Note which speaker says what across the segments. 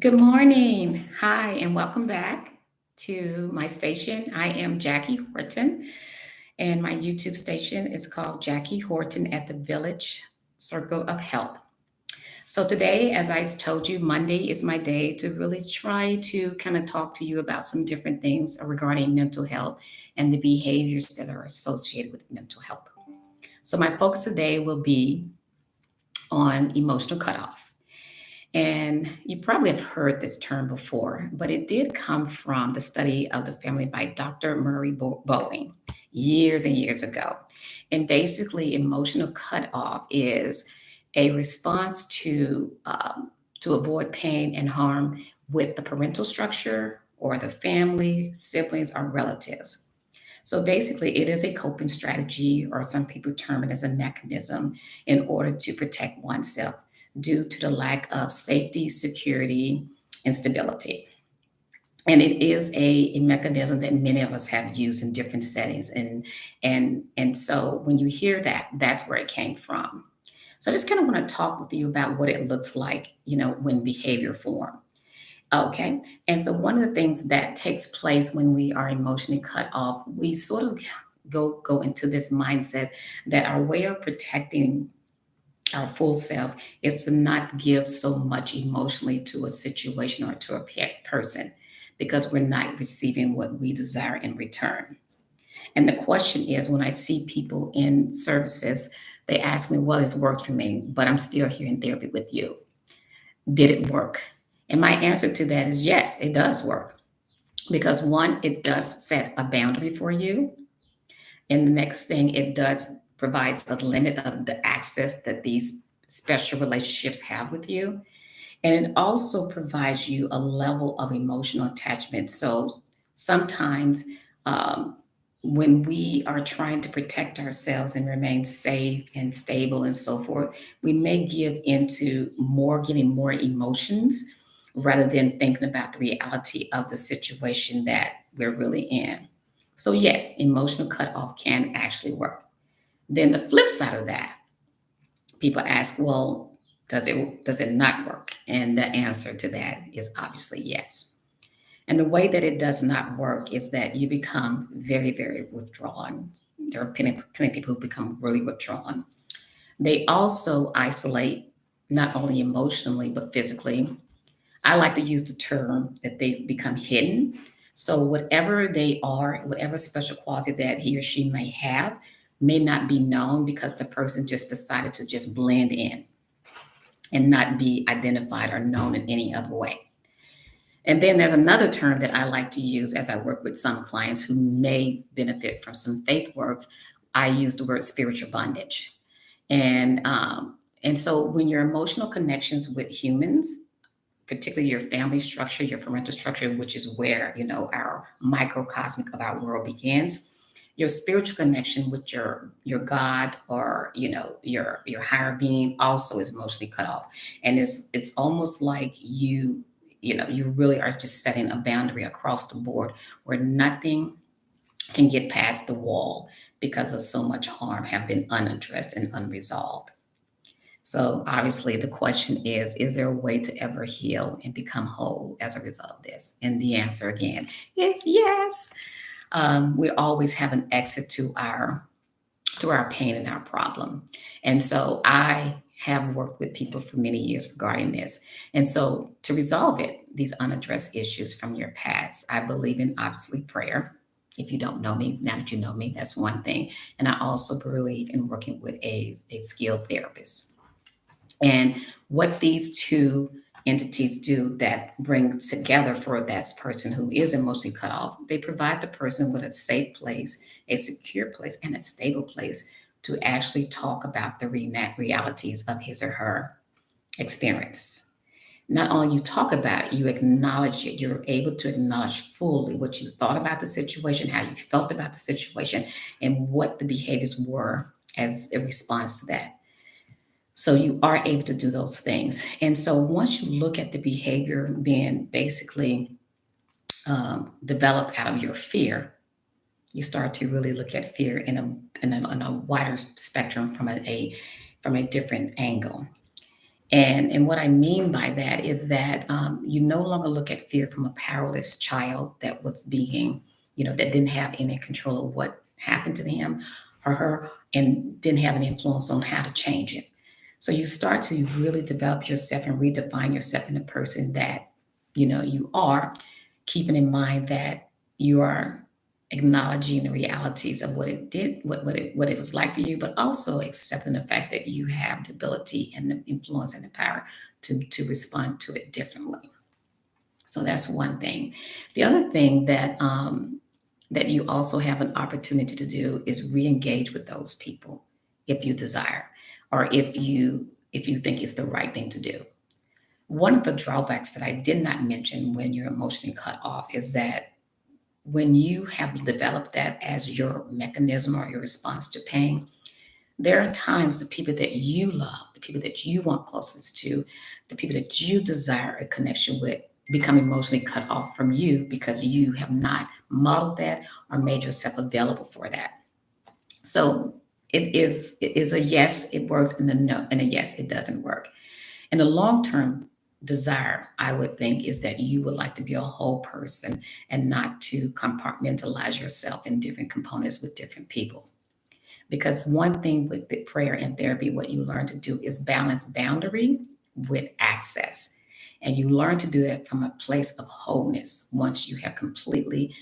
Speaker 1: Good morning. Hi, and welcome back to my station. I am Jackie Horton, and my YouTube station is called Jackie Horton at the Village Circle of Health. So, today, as I told you, Monday is my day to really try to kind of talk to you about some different things regarding mental health and the behaviors that are associated with mental health. So, my focus today will be on emotional cutoff. And you probably have heard this term before, but it did come from the study of the family by Dr. Bowen years and years ago. And basically, emotional cutoff is a response to avoid pain and harm with the parental structure or the family, siblings, or relatives. So basically, it is a coping strategy, or some people term it as a mechanism in order to protect oneself due to the lack of safety, security, and stability. And it is a mechanism that many of us have used in different settings. And so when you hear that, that's where it came from. So I just kind of want to talk with you about what it looks like, when behavior form. Okay. And so one of the things that takes place when we are emotionally cut off, we sort of go into this mindset that our way of protecting our full self is to not give so much emotionally to a situation or to a person because we're not receiving what we desire in return. And the question is, when I see people in services, they ask me, well, it's worked for me, but I'm still here in therapy with you. Did it work? And my answer to that is yes, it does work. Because one, it does set a boundary for you. And the next thing it does provides a limit of the access that these special relationships have with you. And it also provides you a level of emotional attachment. So sometimes um, when we are trying to protect ourselves and remain safe and stable and so forth, we may give into more, giving more emotions rather than thinking about the reality of the situation that we're really in. So, yes, emotional cutoff can actually work. Then the flip side of that, people ask, well, does it not work? And the answer to that is obviously yes. And the way that it does not work is that you become very, very withdrawn. There are plenty of people who become really withdrawn. They also isolate, not only emotionally but physically. I like to use the term that they become hidden. So whatever they are, whatever special quality that he or she may have, may not be known because the person just decided to just blend in and not be identified or known in any other way. And then there's another term that I like to use as I work with some clients who may benefit from some faith work. I use the word spiritual bondage. And so when your emotional connections with humans, particularly your family structure, your parental structure, which is where our microcosmic of our world begins. Your spiritual connection with your God or your higher being also is emotionally cut off, and it's almost like you really are just setting a boundary across the board where nothing can get past the wall because of so much harm have been unaddressed and unresolved. So obviously the question is there a way to ever heal and become whole as a result of this? And the answer again is yes. We always have an exit to our pain and our problem. And so I have worked with people for many years regarding this. And so to resolve it, these unaddressed issues from your past, I believe in obviously prayer. If you don't know me, now that you know me, that's one thing. And I also believe in working with a skilled therapist. And what these two entities do that bring together for that person who is emotionally cut off, they provide the person with a safe place, a secure place, and a stable place to actually talk about the realities of his or her experience. Not only you talk about it, you acknowledge it. You're able to acknowledge fully what you thought about the situation, how you felt about the situation, and what the behaviors were as a response to that. So you are able to do those things. And so once you look at the behavior being basically developed out of your fear, you start to really look at fear in a wider spectrum from a different angle. And what I mean by that is that you no longer look at fear from a powerless child that was being, that didn't have any control of what happened to him or her and didn't have any influence on how to change it. So you start to really develop yourself and redefine yourself in the person that, you are, keeping in mind that you are acknowledging the realities of what it did, what it was like for you, but also accepting the fact that you have the ability and the influence and the power to respond to it differently. So that's one thing. The other thing that you also have an opportunity to do is re-engage with those people if you desire, or if you think it's the right thing to do. One of the drawbacks that I did not mention when you're emotionally cut off is that when you have developed that as your mechanism or your response to pain, there are times the people that you love, the people that you want closest to, the people that you desire a connection with become emotionally cut off from you because you have not modeled that or made yourself available for that. So it is a yes, it works, and a no, and a yes, it doesn't work. And the long term desire, I would think, is that you would like to be a whole person and not to compartmentalize yourself in different components with different people. Because one thing with the prayer and therapy, what you learn to do is balance boundary with access. And you learn to do that from a place of wholeness once you have completely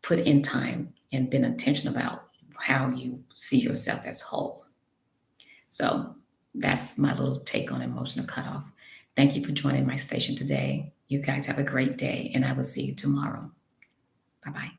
Speaker 1: put in time and been intentional about how you see yourself as whole. So that's my little take on emotional cutoff. Thank you for joining my station today. You guys have a great day, and I will see you tomorrow. Bye bye.